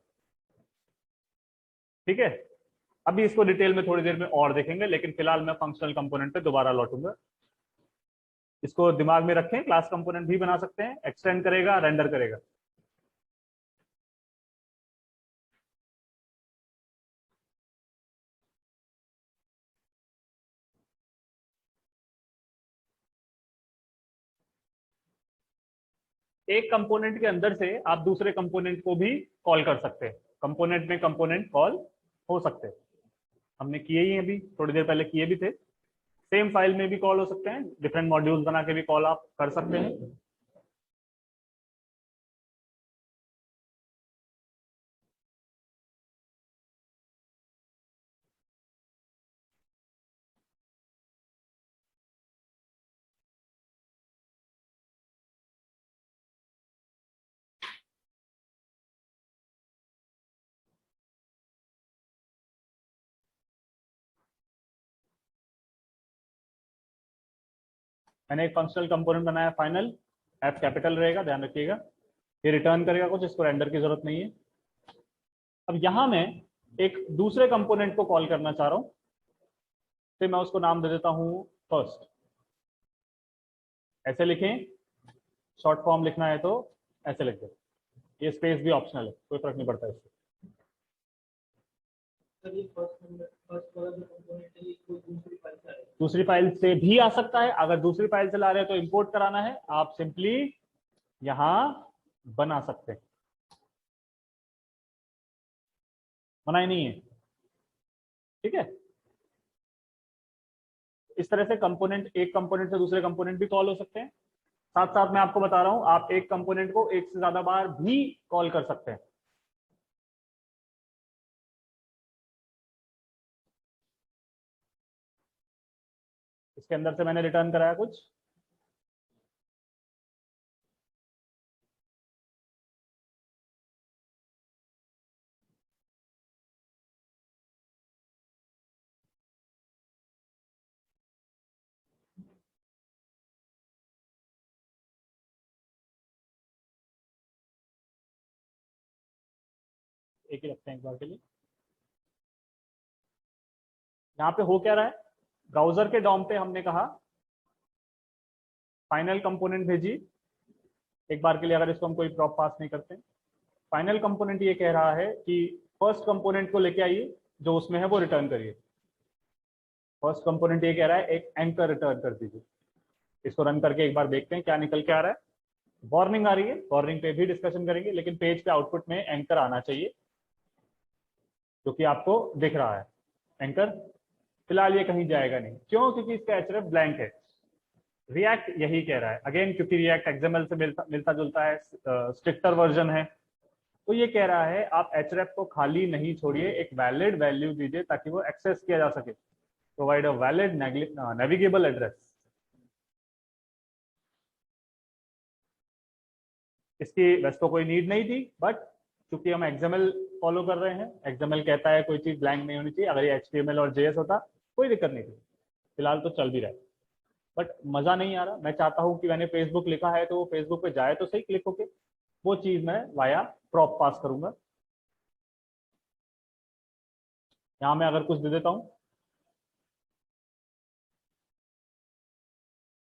Speaker 1: ठीक है। अभी इसको डिटेल में थोड़ी देर में और देखेंगे, लेकिन फिलहाल मैं फंक्शनल कंपोनेंट पे दोबारा लौटूंगा। इसको दिमाग में रखें, क्लास कंपोनेंट भी बना सकते हैं, एक्सटेंड करेगा, रेंडर करेगा। एक कंपोनेंट के अंदर से आप दूसरे कंपोनेंट को भी कॉल कर सकते हैं, कंपोनेंट में कंपोनेंट कॉल हो सकते हैं। हमने किए ही अभी थोड़ी देर पहले किए भी थे। सेम फाइल में भी कॉल हो सकते हैं, डिफरेंट मॉड्यूल्स बना के भी कॉल आप कर सकते हैं। मैंने एक फंक्शनल कंपोनेंट बनाया फाइनल, एफ कैपिटल रहेगा, ध्यान रखिएगा। ये रिटर्न करेगा कुछ, इसको रेंडर की जरूरत नहीं है। अब यहां मैं एक दूसरे कंपोनेंट को कॉल करना चाह रहा हूं, तो मैं उसको नाम दे देता हूं फर्स्ट। ऐसे लिखें, शॉर्ट फॉर्म लिखना है तो ऐसे लिख दो, ये स्पेस भी ऑप्शनल है, कोई फर्क नहीं पड़ता इससे। दूसरी फाइल से भी आ सकता है, अगर दूसरी फाइल से ला रहे हैं तो इंपोर्ट कराना है, आप सिंपली यहां बना सकते हैं, बनाई नहीं है, ठीक है। इस तरह से कंपोनेंट, एक कंपोनेंट से दूसरे कंपोनेंट भी कॉल हो सकते हैं। साथ साथ मैं आपको बता रहा हूं, आप एक कंपोनेंट को एक से ज्यादा बार भी कॉल कर सकते हैं। इसके अंदर से मैंने रिटर्न कराया कुछ, एक ही रखते हैं एक बार के लिए। यहाँ पे हो क्या रहा है, ब्राउजर के डॉम पे हमने कहा फाइनल कंपोनेंट भेजी। एक बार के लिए अगर इसको हम कोई प्रॉप पास नहीं करते, फाइनल कंपोनेंट ये कह रहा है कि फर्स्ट कंपोनेंट को लेके आइए, जो उसमें है वो रिटर्न करिए। फर्स्ट कंपोनेंट ये कह रहा है एक एंकर रिटर्न कर दीजिए। इसको रन करके एक बार देखते हैं क्या निकल के आ रहा है। वार्निंग आ रही है, वार्निंग पे भी डिस्कशन करेंगे, लेकिन पेज पे आउटपुट में एंकर आना चाहिए, जो कि आपको दिख रहा है। एंकर फिलहाल ये कहीं जाएगा नहीं, क्यों? क्योंकि इसका एचरेफ ब्लैंक है। रिएक्ट यही कह रहा है अगेन, क्योंकि रिएक्ट एक्सएमएल से मिलता जुलता है, स्ट्रिक्टर वर्जन है, तो ये कह रहा है आप एचरेफ को खाली नहीं छोड़िए, एक वैलिड वैल्यू दीजिए ताकि वो एक्सेस किया जा सके। Provide a valid navigable address. इसकी वैसे तो कोई नीड नहीं थी, बट चूंकि हम एक्सएमएल फॉलो कर रहे हैं, एक्सएमएल कहता है कोई चीज ब्लैंक नहीं होनी चाहिए। अगर ये एचटीएमएल और जेएस होता कोई दिक्कत नहीं थी, फिलहाल तो चल भी रहा है, बट मजा नहीं आ रहा। मैं चाहता हूं कि मैंने फेसबुक लिखा है तो वो फेसबुक पे जाए तो सही, क्लिक होके। वो चीज मैं वाया प्रॉप पास करूंगा। यहां मैं अगर कुछ दे देता हूं,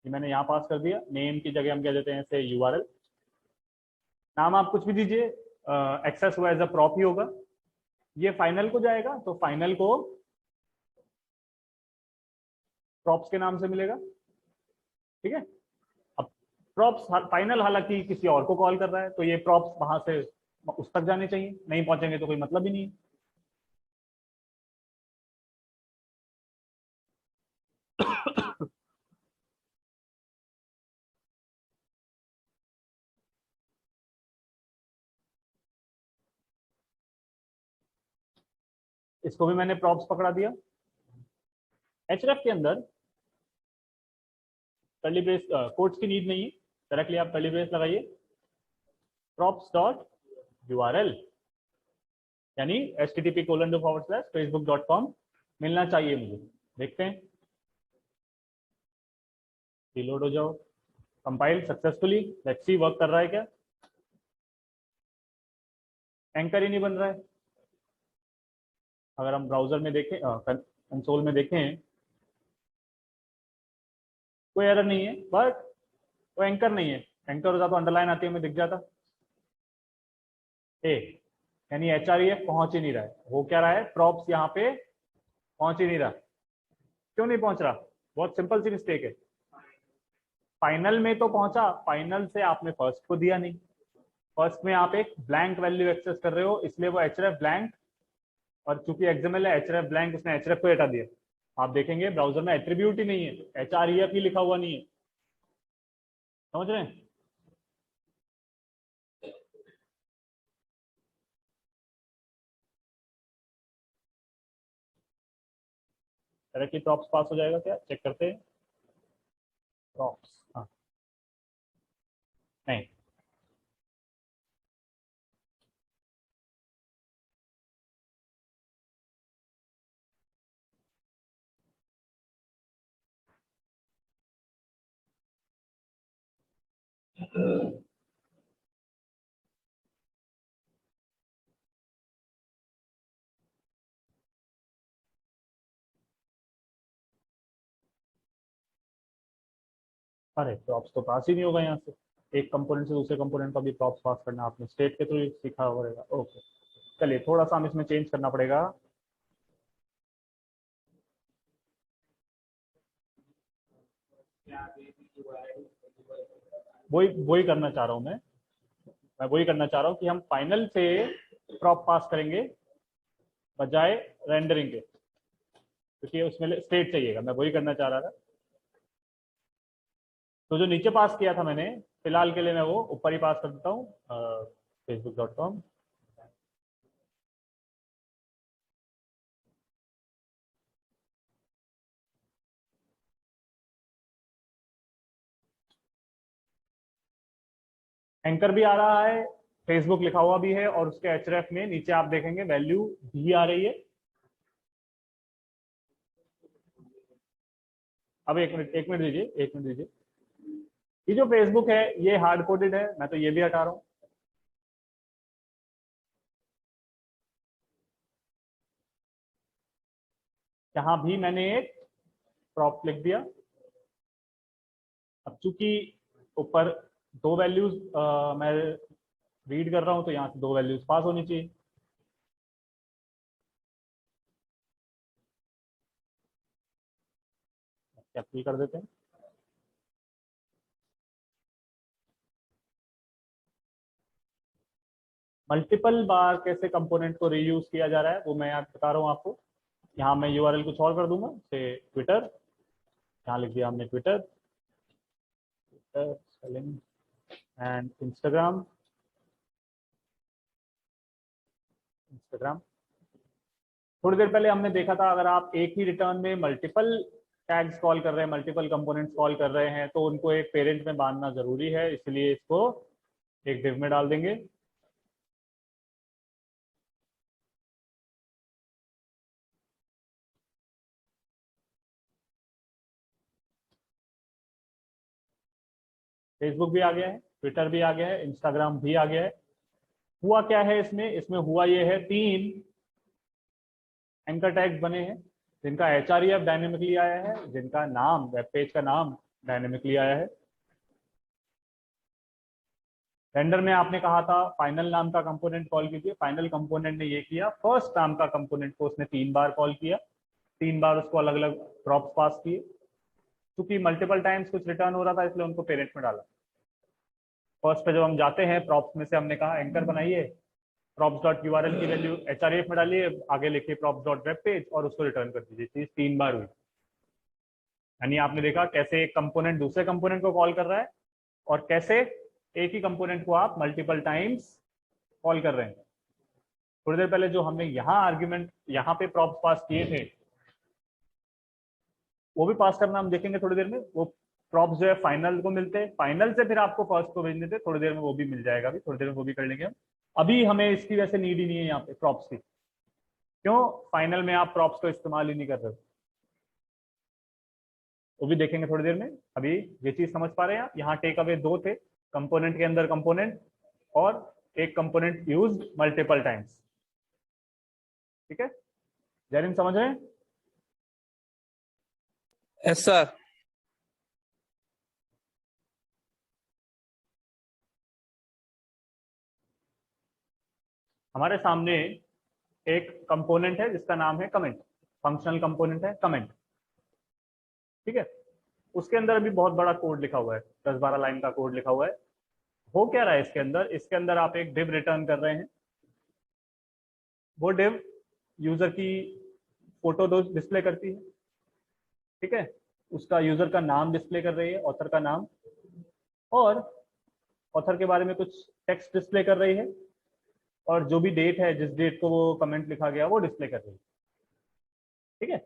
Speaker 1: ये मैंने यहाँ पास कर दिया, नेम की जगह हम क्या देते हैं, से यूआरएल। नाम आप कुछ भी दीजिए, एक्सेस हुआ एज अ प्रॉप ही होगा। ये फाइनल को जाएगा तो फाइनल को प्रॉप्स के नाम से मिलेगा, ठीक है। अब प्रॉप्स फाइनल हालांकि किसी और को कॉल कर रहा है, तो ये प्रॉप्स वहां से उस तक जाने चाहिए, नहीं पहुंचेंगे तो कोई मतलब ही नहीं है। इसको भी मैंने प्रॉप्स पकड़ा दिया। एचरेफ के अंदर कर्ली ब्रेस कोट्स की नीड नहीं है, डायरेक्टली आप कर्ली ब्रेस लगाइए, प्रॉप्स डॉट यूआरएल, यानी http://facebook.com मिलना चाहिए मुझे। देखते हैं, रिलोड हो जाओ, compile successfully, let's see work कर रहा है क्या। एंकर ही नहीं बन रहा है। अगर हम ब्राउजर में देखें, कंसोल में देखें, कोई एरर नहीं है, बट वो एंकर नहीं है। एंकर होता तो अंडरलाइन आती है, हमें दिख जाता। ए यानी एचआरईएफ पहुंच ही नहीं रहा है। हो क्या रहा है, प्रॉप्स यहाँ पे पहुंच ही नहीं रहा। क्यों नहीं पहुंच रहा? बहुत सिंपल सी मिस्टेक है। फाइनल में तो पहुंचा, फाइनल से आपने फर्स्ट को दिया नहीं। फर्स्ट में आप एक ब्लैंक वैल्यू एक्सेस कर रहे हो, इसलिए वो एचरेफ ब्लैंक, और चूंकि एक्सएमएल है एचरेफ ब्लैंक, उसने एचरेफ को हटा दिया। आप देखेंगे ब्राउजर में एट्रीब्यूट ही नहीं है, एचआरईएफ ही लिखा हुआ नहीं है। समझ रहे हैं? डायरेक्टली प्रॉप्स पास हो जाएगा क्या, चेक करते हैं। प्रॉप्स, हाँ, नहीं, अरे प्रॉप्स तो पास ही नहीं होगा यहाँ से। एक कंपोनेंट से दूसरे कंपोनेंट का भी प्रॉप्स पास करना आपने स्टेट के थ्रू सीखा होगा। ओके, चलिए थोड़ा सा हम इसमें चेंज करना पड़ेगा। वही वही करना चाह रहा हूँ मैं वही करना चाह रहा हूँ कि हम फाइनल से प्रॉप पास करेंगे बजाय रेंडरिंग के, क्योंकि उसमें स्टेट चाहिएगा। मैं वही करना चाह रहा था। तो जो नीचे पास किया था मैंने, फिलहाल के लिए मैं वो ऊपर ही पास कर देता हूँ, facebook.com। एंकर भी आ रहा है, फेसबुक लिखा हुआ भी है, और उसके एचरेफ में नीचे आप देखेंगे वैल्यू भी आ रही है। अब एक मिनट दीजिए, एक मिनट दीजिए। ये जो फेसबुक है ये हार्ड कोडेड है, मैं तो ये भी हटा रहा हूँ। यहाँ भी मैंने एक प्रॉप लिख दिया। अब चूंकि ऊपर दो वैल्यूज मैं रीड कर रहा हूं, तो यहाँ से दो वैल्यूज पास होनी चाहिए। कैप्चर कर देते हैं। मल्टीपल बार कैसे कंपोनेंट को रीयूज किया जा रहा है वो मैं आज बता रहा हूँ आपको। यहाँ मैं यूआरएल कुछ और कर दूंगा, से ट्विटर, यहाँ लिख दिया हमने Twitter, spelling and Instagram, Instagram. थोड़ी देर पहले हमने देखा था अगर आप एक ही रिटर्न में मल्टीपल टैग्स कॉल कर रहे हैं, मल्टीपल कंपोनेंट्स कॉल कर रहे हैं, तो उनको एक पेरेंट में बांधना जरूरी है, इसलिए इसको एक डिव में डाल देंगे। फेसबुक भी आ गया है, ट्विटर भी आ गया है, इंस्टाग्राम भी आ गया है। हुआ क्या है इसमें, इसमें हुआ ये है, 3 एंकर टैग्स बने हैं जिनका HREF डायनेमिकली आया है, जिनका नाम, वेब पेज का नाम डायनेमिकली आया है। रेंडर में आपने कहा था फाइनल नाम का कंपोनेंट कॉल कीजिए, फाइनल कंपोनेंट ने ये किया, फर्स्ट नाम का कंपोनेंट को उसने 3 बार कॉल किया, 3 बार उसको अलग अलग प्रॉप्स पास किए। क्योंकि मल्टीपल टाइम्स कुछ रिटर्न हो रहा था इसलिए उनको पेरेंट में डाला। फर्स्ट पे जब हम जाते हैं, प्रॉप्स में से हमने कहा एंकर बनाइए, प्रॉप्स डॉट यूआरएल की वैल्यू HREF में डालिए, आगे लिखिए प्रॉप्स डॉट वेब पेज और उसको रिटर्न कर दीजिए। चीज 3 बार हुई। यानी आपने देखा कैसे एक कंपोनेंट दूसरे कंपोनेंट को कॉल कर रहा है और कैसे एक ही कंपोनेंट को आप मल्टीपल टाइम्स कॉल कर रहे हैं। थोड़ी देर पहले जो हमने यहाँ आर्ग्यूमेंट यहाँ पे प्रॉप्स पास किए थे, वो भी पास करना हम देखेंगे थोड़ी देर में। वो प्रॉप्स जो है फाइनल को मिलते हैं, फाइनल से फिर आपको फर्स्ट को भेजने थे, थोड़ी देर में वो भी मिल जाएगा, अभी थोड़ी देर में वो भी कर लेंगे हम। अभी हमें इसकी वैसे नीड ही नहीं है यहाँ पे प्रॉप्स की। क्यों? फाइनल में आप प्रॉप्स को इस्तेमाल ही नहीं कर रहे हो। वो भी देखेंगे थोड़ी देर में। अभी ये चीज समझ पा रहे हैं आप? यहाँ टेक अवे 2 थे, कंपोनेंट के अंदर कंपोनेंट और एक कंपोनेंट यूज मल्टीपल टाइम्स। ठीक है, जैन समझ रहे हैं?
Speaker 2: Yes sir.
Speaker 1: हमारे सामने एक कंपोनेंट है जिसका नाम है कमेंट, फंक्शनल कंपोनेंट है कमेंट। ठीक है, उसके अंदर अभी बहुत बड़ा कोड लिखा हुआ है, 10-12 लाइन का कोड लिखा हुआ है। हो क्या रहा है इसके अंदर? इसके अंदर आप एक डिव रिटर्न कर रहे हैं। वो डिव यूजर की फोटो डिस्प्ले करती है। ठीक है, उसका यूजर का नाम डिस्प्ले कर रही है, ऑथर का नाम, और ऑथर के बारे में कुछ टेक्स्ट डिस्प्ले कर रही है, और जो भी डेट है, जिस डेट को वो कमेंट लिखा गया वो डिस्प्ले कर रही है। ठीक है,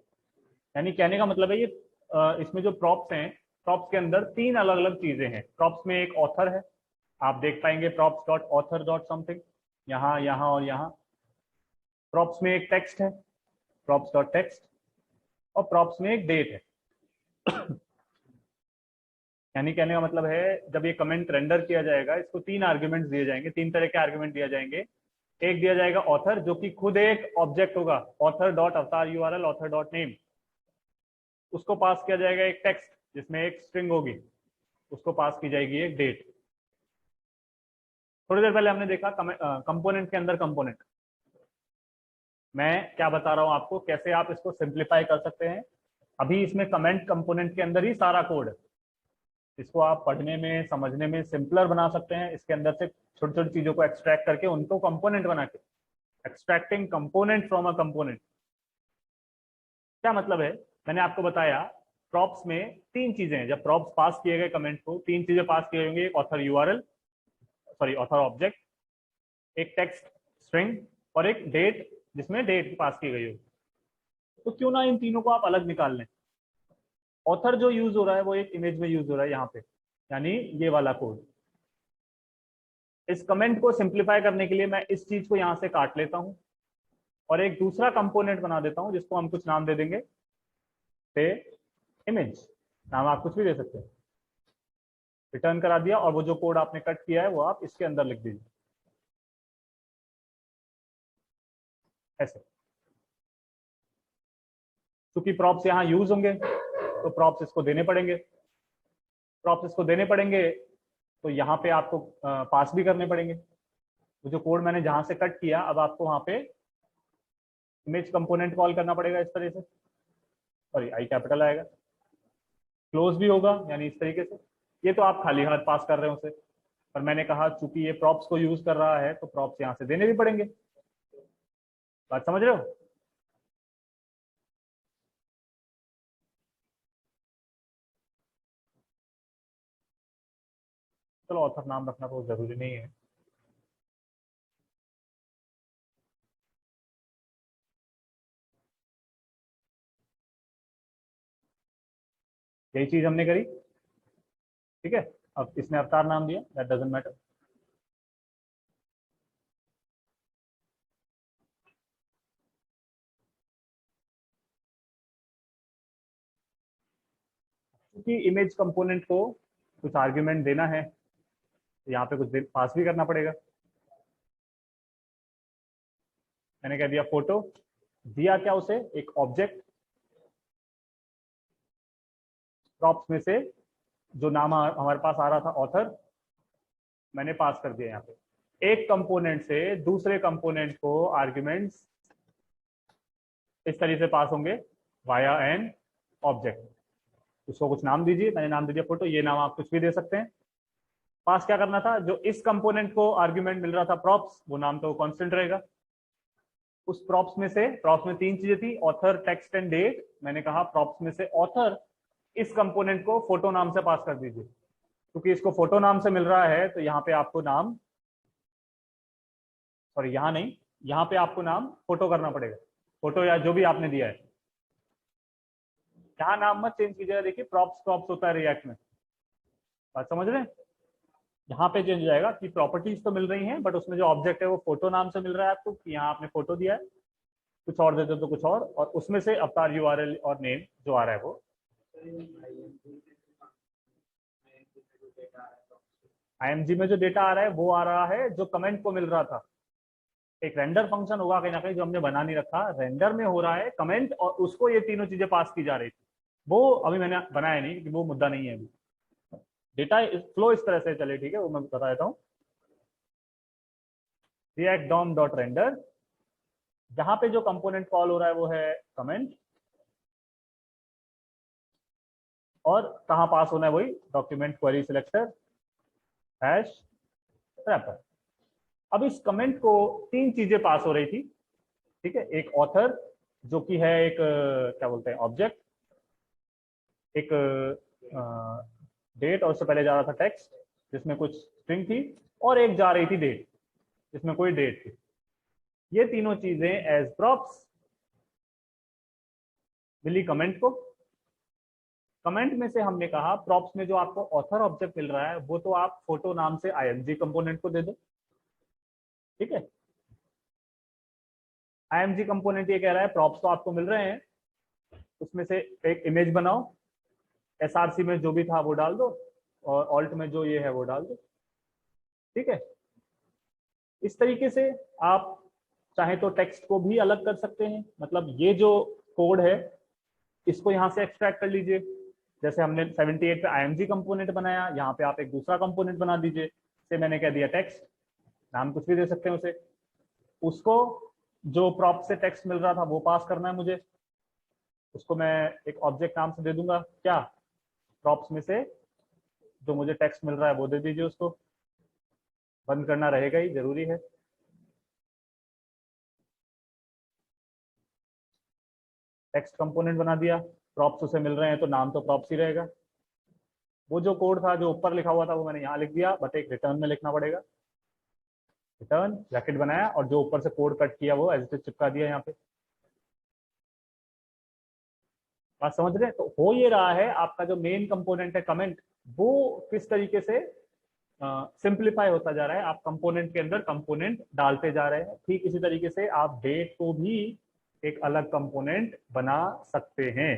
Speaker 1: यानी कहने का मतलब है ये इसमें जो प्रॉप्स हैं, प्रॉप्स के अंदर 3 अलग अलग चीजें हैं। प्रॉप्स में एक ऑथर है, आप देख पाएंगे props dot author dot something, यहाँ यहाँ और यहाँ। प्रॉप्स में एक टेक्स्ट है, प्रॉप्स डॉट टेक्स्ट, और प्रॉप्स में एक डेट है। यानी कहने का मतलब है जब ये कमेंट रेंडर किया जाएगा, इसको 3 आर्ग्यूमेंट्स दिए जाएंगे, 3 तरह के आर्ग्यूमेंट दिए जाएंगे। एक दिया जाएगा ऑथर, जो कि खुद एक ऑब्जेक्ट होगा, ऑथर डॉट अवतार यूआरएल, ऑथर डॉट नेम। उसको पास किया जाएगा एक टेक्स्ट जिसमें एक स्ट्रिंग होगी, उसको पास की जाएगी एक डेट। थोड़ी देर पहले हमने देखा कंपोनेंट के अंदर कंपोनेंट। मैं क्या बता रहा हूं आपको, कैसे आप इसको सिंप्लीफाई कर सकते हैं। अभी इसमें कमेंट कंपोनेंट के अंदर ही सारा कोड है, इसको आप पढ़ने में, समझने में सिंपलर बना सकते हैं। इसके अंदर से छोटी छोटी चीजों को एक्सट्रैक्ट करके उनको कंपोनेंट बना के, extracting component from a component. क्या मतलब है? मैंने आपको बताया प्रॉप्स में 3 चीजें हैं। जब प्रॉप्स पास किए गए कमेंट को, 3 चीजें पास किए होंगे, एक author URL, sorry author object, एक टेक्स्ट स्ट्रिंग, और एक डेट जिसमें डेट पास की गई हो। तो क्यों ना इन तीनों को आप अलग निकाल लें। ऑथर जो यूज हो रहा है वो एक इमेज में यूज हो रहा है यहाँ पे, यानी ये वाला कोड। इस कमेंट को सिंप्लीफाई करने के लिए मैं इस चीज को यहाँ से काट लेता हूँ और एक दूसरा कंपोनेंट बना देता हूँ जिसको हम कुछ नाम दे देंगे, से इमेज। नाम आप कुछ भी दे सकते हैं। रिटर्न करा दिया, और वो जो कोड आपने कट किया है वो आप इसके अंदर लिख दीजिए ऐसे। क्योंकि प्रॉप्स यहाँ यूज होंगे तो प्रॉप्स इसको देने पड़ेंगे, प्रॉप्स इसको देने पड़ेंगे तो यहाँ पे आपको पास भी करने पड़ेंगे। तो जो कोड मैंने जहां से कट किया, अब आपको वहां पे इमेज कंपोनेंट कॉल करना पड़ेगा इस तरह से, सॉरी आई कैपिटल आएगा, क्लोज भी होगा यानी इस तरीके से। ये तो आप खाली हाथ पास कर रहे हो उसे, पर मैंने कहा चूंकि ये प्रॉप्स को यूज कर रहा है तो प्रॉप्स यहाँ से देने भी पड़ेंगे। बात समझ रहे हो? चलो ऑथर नाम रखना बहुत जरूरी नहीं है। यही चीज हमने करी, ठीक है। अब इसने अवतार नाम दिया, दैट डजंट मैटर। क्योंकि इमेज कंपोनेंट को कुछ आर्ग्यूमेंट देना है तो यहाँ पे कुछ पास भी करना पड़ेगा। मैंने कह दिया फोटो, दिया क्या उसे, एक ऑब्जेक्ट, प्रॉप्स में से जो नाम हमारे पास आ रहा था ऑथर, मैंने पास कर दिया यहाँ पे। एक कंपोनेंट से दूसरे कंपोनेंट को आर्ग्यूमेंट्स इस तरीके से पास होंगे वाया एन ऑब्जेक्ट। उसको कुछ नाम दीजिए, मैंने नाम दे दिया फोटो, ये नाम आप कुछ भी दे सकते हैं। पास क्या करना था, जो इस कंपोनेंट को आर्ग्यूमेंट मिल रहा था प्रॉप्स, वो नाम तो कांस्टेंट रहेगा। उस प्रॉप्स में से, प्रॉप्स में तीन चीजें थी, ऑथर, टेक्स्ट एंड डेट। मैंने कहा प्रॉप्स में से ऑथर इस कंपोनेंट को फोटो नाम से पास कर दीजिए, क्योंकि इसको फोटो नाम से मिल रहा है तो यहाँ पे आपको नाम, सॉरी यहाँ नहीं, यहाँ पे आपको नाम फोटो करना पड़ेगा, फोटो या जो भी आपने दिया है। यहाँ नाम मत चेंज कीजिएगा, देखिए प्रॉप्स प्रॉप्स होता है रिएक्ट में, बात समझ रहे हैं? यहाँ पे चेंज हो जाएगा कि प्रॉपर्टीज तो मिल रही हैं बट उसमें जो ऑब्जेक्ट है वो फोटो नाम से मिल रहा है आपको, कि यहाँ आपने फोटो दिया है, कुछ और देते तो कुछ और उसमें से अवतार यूआरएल और नेम जो आ रहा है वो आईएमजी में जो डेटा आ रहा है वो आ रहा है जो कमेंट को मिल रहा था। एक रेंडर फंक्शन होगा कहीं ना कहीं जो हमने बना नहीं रखा, रेंडर में हो रहा है कमेंट और उसको ये तीनों चीजें पास की जा रही थी, वो अभी मैंने बनाया नहीं कि वो मुद्दा नहीं है अभी। डेटा फ्लो इस तरह से चले, ठीक है, वो मैं बता देता हूँ। रिएक्ट डॉम डॉट रेंडर, जहां पे जो कंपोनेंट कॉल हो रहा है वो है कमेंट, और कहाँ पास होना है वही document query selector hash wrapper. अब इस कमेंट को तीन चीजें पास हो रही थी, ठीक है। एक ऑथर जो कि है एक क्या बोलते हैं ऑब्जेक्ट, एक डेट और उससे पहले जा रहा था टेक्स्ट जिसमें कुछ स्ट्रिंग थी, और एक जा रही थी डेट जिसमें कोई डेट थी। ये तीनों चीजें एज प्रॉप्स मिली कमेंट को। कमेंट में से हमने कहा प्रॉप्स में जो आपको ऑथर ऑब्जेक्ट मिल रहा है वो तो आप फोटो नाम से आईएमजी कंपोनेंट को दे दो, ठीक है। आईएमजी कंपोनेंट ये कह रहा है प्रॉप्स तो आपको मिल रहे हैं, उसमें से एक इमेज बनाओ, एसआरसी में जो भी था वो डाल दो और ऑल्ट में जो ये है वो डाल दो, ठीक है। इस तरीके से आप चाहे तो टेक्स्ट को भी अलग कर सकते हैं, मतलब ये जो कोड है इसको यहाँ से एक्सट्रैक्ट कर लीजिए। जैसे हमने 78 पे आईएमजी कंपोनेंट बनाया, यहाँ पे आप एक दूसरा कंपोनेंट बना दीजिए, से मैंने कह दिया टेक्स्ट, नाम कुछ भी दे सकते हैं उसे। उसको जो प्रॉप से टेक्स्ट मिल रहा था वो पास करना है मुझे, उसको मैं एक ऑब्जेक्ट नाम से दे दूंगा, क्या, प्रॉप्स में से जो मुझे टेक्स्ट मिल रहा है वो दे दीजिए उसको। बंद करना रहेगा ही, जरूरी है। टेक्स्ट कंपोनेंट बना दिया, प्रॉप्स उसे मिल रहे हैं तो नाम तो प्रॉप्स ही रहेगा। वो जो कोड था जो ऊपर लिखा हुआ था वो मैंने यहाँ लिख दिया, बट एक रिटर्न में लिखना पड़ेगा। रिटर्न ब्रैकेट बनाया और जो ऊपर से कोड कट किया वो एज इट इज चिपका दिया यहाँ पे। बात समझ रहे हैं? तो हो ये रहा है आपका जो मेन कंपोनेंट है कमेंट, वो किस तरीके से सिंप्लीफाई होता जा रहा है, आप कंपोनेंट के अंदर कंपोनेंट डालते जा रहे हैं। ठीक इसी तरीके से आप डेट को भी एक अलग कंपोनेंट बना सकते हैं।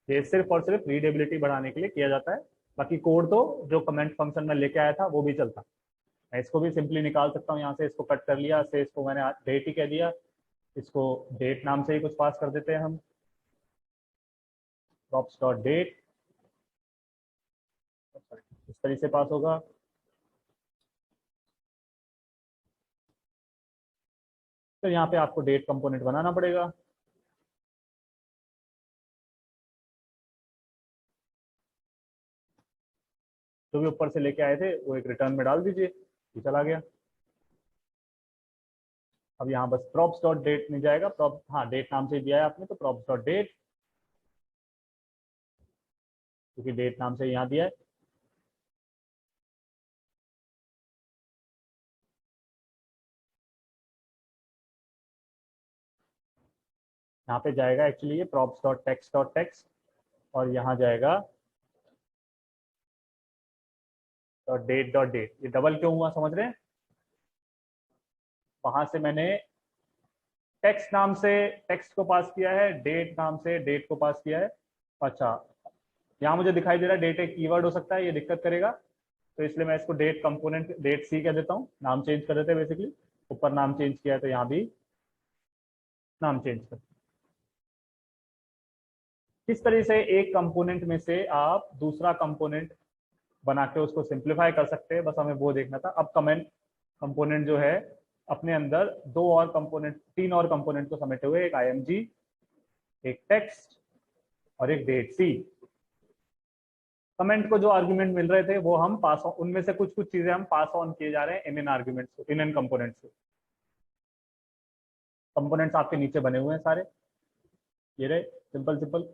Speaker 1: ये सिर्फ और सिर्फ रीडेबिलिटी बढ़ाने के लिए किया जाता है, बाकी कोड तो जो कमेंट फंक्शन में लेके आया था वो भी चलता। मैं इसको भी सिंपली निकाल सकता हूँ यहाँ से, इसको कट कर लिया, से इसको मैंने डेट ही कह दिया, इसको डेट नाम से ही कुछ पास कर देते हैं हम। प्रॉप्स डॉट डेट, इस तरीके से पास होगा। फिर यहाँ पे आपको डेट कंपोनेंट बनाना पड़ेगा। जो भी ऊपर से लेके आए थे वो एक रिटर्न में डाल दीजिए, ये चला गया। अब यहाँ बस प्रॉप्स डॉट डेट नहीं जाएगा, प्रॉप हाँ डेट नाम से दिया है आपने तो प्रॉप्स डॉट डेट, क्योंकि डेट नाम से यहाँ दिया है। यहाँ पे जाएगा एक्चुअली ये प्रॉप्स डॉट टेक्स्ट और यहाँ जाएगा डॉट डेट। ये डबल क्यों हुआ समझ रहे हैं? वहां से मैंने टेक्स्ट नाम से टेक्स्ट को पास किया है, डेट नाम से डेट को पास किया है। अच्छा, यहाँ मुझे दिखाई दे रहा है डेट एक कीवर्ड हो सकता है, ये दिक्कत करेगा, तो इसलिए मैं इसको डेट कंपोनेंट डेट सी कह देता हूँ। नाम चेंज कर देते हैं बेसिकली, ऊपर नाम चेंज किया है तो यहाँ भी नाम चेंज कर। किस तरह से एक कंपोनेंट में से आप दूसरा कंपोनेंट बना के उसको सिंप्लीफाई कर सकते हैं, बस हमें वो देखना था। अब कमेंट कंपोनेंट जो है अपने अंदर दो और कंपोनेंट, तीन और कंपोनेंट को समेटे हुए, एक आईएमजी, एक टेक्स्ट और एक डेट सी। कमेंट को जो आर्गुमेंट मिल रहे थे वो हम पास ऑन, उनमें से कुछ कुछ चीजें हम पास ऑन किए जा रहे हैं इन आर्गुमेंट से, इन कंपोनेंट से। कंपोनेंट्स आपके नीचे बने हुए हैं सारे, ये रहे, सिंपल सिंपल।